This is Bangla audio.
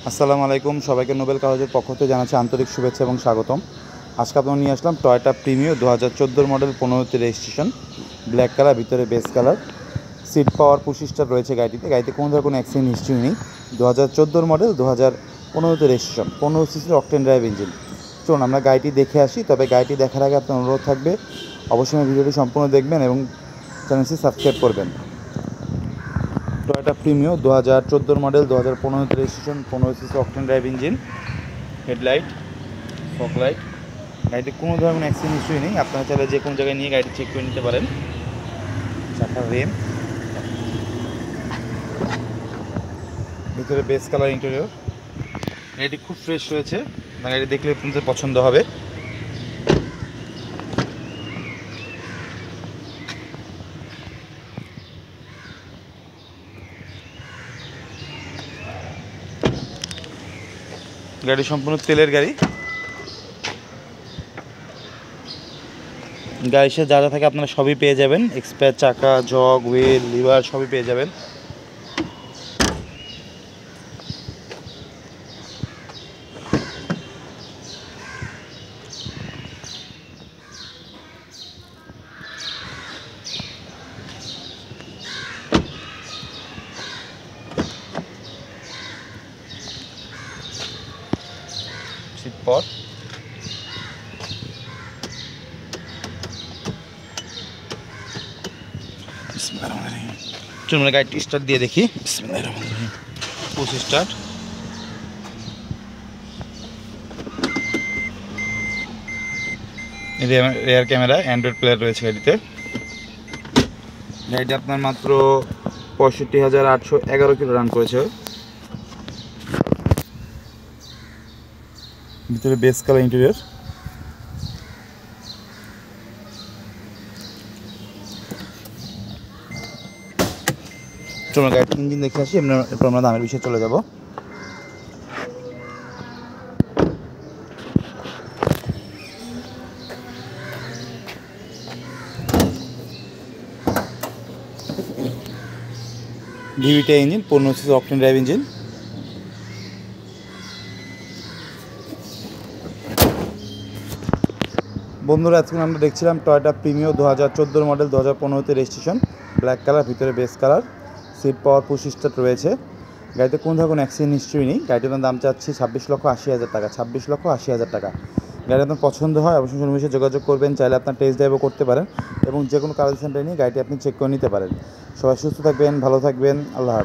আসসালামু আলাইকুম, সবাইকে নোবেল কলেজের পক্ষ থেকে জানাচ্ছি আন্তরিক শুভেচ্ছা এবং স্বাগতম। আজকে আপনারা নিয়ে আসলাম টয়োটা প্রিমিও 2014 মডেল 15তে রেজিস্ট্রেশন, ব্ল্যাক কালার, ভিতরে beige colour, seat power push start রয়েছে গাড়িতে কোনো ধরনের কোনো অ্যাক্সিডেন্ট হিস্ট্রি নেই। 2014 মডেল 2015তে রেজিস্ট্রেশন, 15 সিসির অকটেন ড্রাইভ ইঞ্জিন। চলুন আমরা গাড়িটি দেখে আসি। তবে গাড়িটি দেখার আগে আপনার অনুরোধ থাকবে অবশ্যই ভিডিওটি সম্পূর্ণ দেখবেন এবং চ্যানেলটি সাবস্ক্রাইব করবেন। টয়োটা প্রিমিও 2014 মডেল 2015তে registration, 15 CC octane drive engine, headlight, fog light. গাড়িতে কোনো ধরনের অ্যাক্সিডেন্ট হিস্ট্রি নেই। আপনারা চাইলে যে কোনো জায়গায় নিয়ে গাড়িটি চেক করে নিতে পারেন। চাকার রেম, ভিতরে বেস কালার ইন্টেরিয়র। গাড়িটি খুব ফ্রেশ রয়েছে, গাড়িটি দেখলে আপনাদের পছন্দ হবে। গাড়ি সম্পূর্ণ তেলের গাড়ি। গাড়ির সাথে যা যা থাকে আপনারা সবই পেয়ে যাবেন। এক্সপায়ার চাকা, জগ, হুইল, লিভার সবই পেয়ে যাবেন। সিট পর চলুন আমরা গাড়িটি স্টার্ট দিয়ে দেখি। Push start. Rear camera, Android player রয়েছে গাড়িতে। গাড়িটি আপনার মাত্র 65,811 কিলো রান করেছে। ভিতরে বেস কালার ইন্টেরিয়র। চলুন গাড়ির ইঞ্জিন দেখে আসি, এরপর আমরা দামের বিষয়ে চলে যাব। VVT engine, 15 CC octane drive engine. বন্ধুরা, আজকে আমরা দেখছিলাম টয়োটা প্রিমিও 2014 মডেল 2015তে রেজিস্ট্রেশন, ব্ল্যাক কালার, ভিতরে beige colour, seat power push start রয়েছে। গাড়িতে কোনো ধরনের অ্যাক্সিডেন্ট হিস্ট্রি নেই। গাড়িটার দাম চাচ্ছি 26,80,000 টাকা। 26,80,000 টাকা। গাড়ি আপনার পছন্দ হয় অবশ্যই সঙ্গে যোগাযোগ করবেন। চাইলে আপনার টেস্ট ড্রাইভও করতে পারেন এবং যে কোনো কালার সেন্টারে নিয়ে গাড়িটি আপনি চেক করে নিতে পারেন। সবাই সুস্থ থাকবেন, ভালো থাকবেন। আল্লাহ হাফেজ।